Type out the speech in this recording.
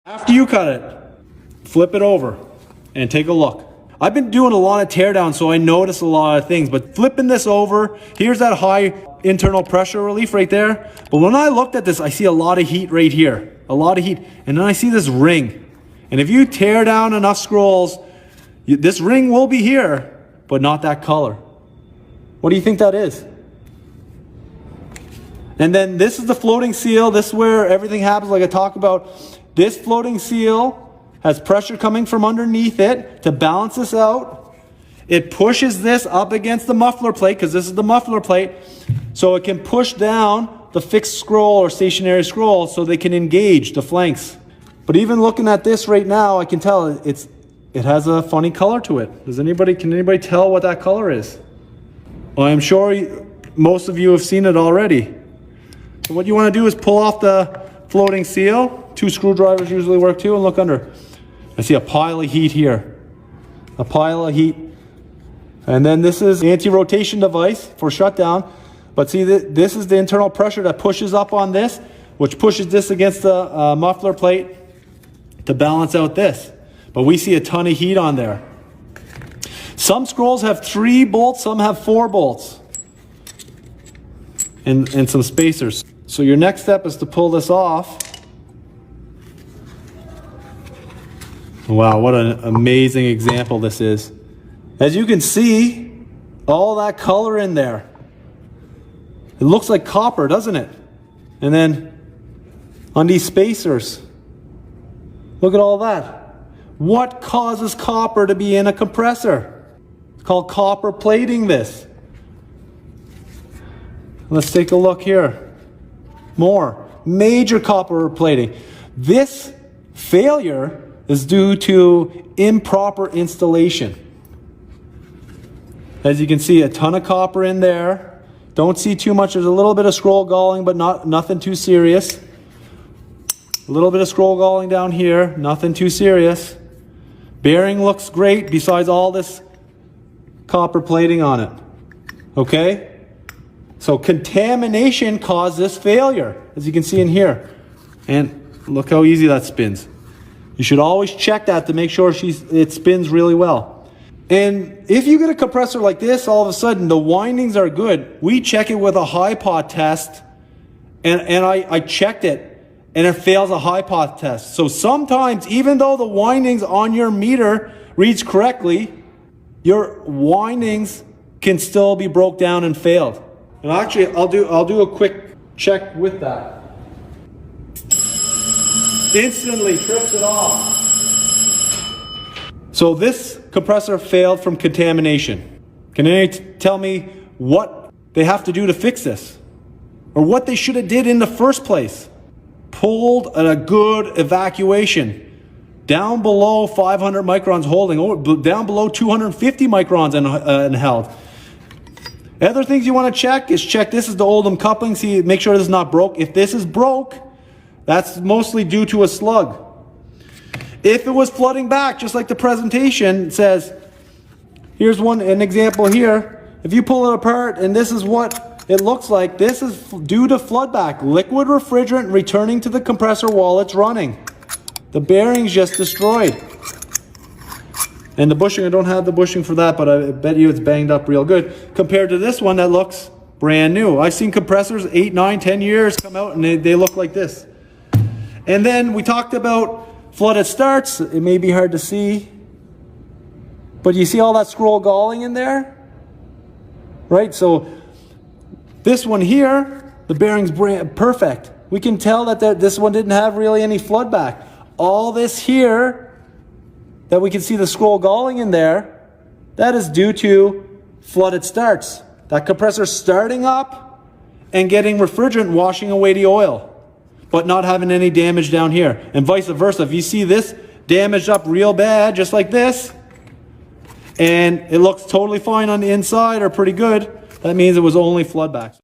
After you cut it, flip it over and take a look. I've been doing a lot of teardown, so I notice a lot of things, but flipping this over, here's that high internal pressure relief right there. But when I looked at this, I see a lot of heat right here, a lot of heat. And then I see this ring. And if you tear down enough scrolls, this ring will be here, but not that color. What do you think that is? And then this is the floating seal. This is where everything happens, like I talked about. This floating seal has pressure coming from underneath it to balance this out. It pushes this up against the muffler plate, because this is the muffler plate, so it can push down the fixed scroll or stationary scroll so they can engage the flanks. But even looking at this right now, I can tell it has a funny color to it. Can anybody tell what that color is? Well, I'm sure most of you have seen it already. So what you want to do is pull off the floating seal. 2 screwdrivers usually work too, and look under. I see a pile of heat here. A pile of heat. And then this is anti-rotation device for shutdown. But see, this is the internal pressure that pushes up on this, which pushes this against the muffler plate to balance out this. But we see a ton of heat on there. Some scrolls have 3 bolts, some have 4 bolts. And some spacers. So your next step is to pull this off. Wow, what an amazing example this is. As you can see, all that color in there. It looks like copper, doesn't it? And then on these spacers, look at all that. What causes copper to be in a compressor? It's called copper plating this. Let's take a look here. More. Major copper plating. This failure is due to improper installation. As you can see, a ton of copper in there. Don't see too much. There's a little bit of scroll galling, but nothing too serious. A little bit of scroll galling down here, nothing too serious. Bearing looks great besides all this copper plating on it. Okay? So contamination caused this failure, as you can see in here. And look how easy that spins. You should always check that to make sure it spins really well. And if you get a compressor like this, all of a sudden the windings are good. We check it with a high pot test, and I checked it, and it fails a high pot test. So sometimes, even though the windings on your meter reads correctly, your windings can still be broke down and failed. And actually, I'll do a quick check with that. Instantly trips it off. So this compressor failed from contamination. Can anyone tell me what they have to do to fix this? Or what they should have did in the first place? Pulled a good evacuation. Down below 500 microns holding, down below 250 microns and held. Other things you want to check is this is the Oldham coupling. See, make sure this is not broke. If this is broke, that's mostly due to a slug. If it was flooding back, just like the presentation says, here's an example here. If you pull it apart and this is what it looks like, this is due to flood back. Liquid refrigerant returning to the compressor while it's running. The bearing's just destroyed. And the bushing, I don't have the bushing for that, but I bet you it's banged up real good compared to this one that looks brand new. I've seen compressors 8, 9, 10 years come out and they look like this. And then we talked about flooded starts. It may be hard to see, but you see all that scroll galling in there? Right? So this one here, the bearing's perfect. We can tell that this one didn't have really any flood back. All this here, that we can see the scroll galling in there, that is due to flooded starts. That compressor starting up and getting refrigerant washing away the oil, but not having any damage down here. And vice versa. If you see this damaged up real bad, just like this, and it looks totally fine on the inside or pretty good, that means it was only flood back.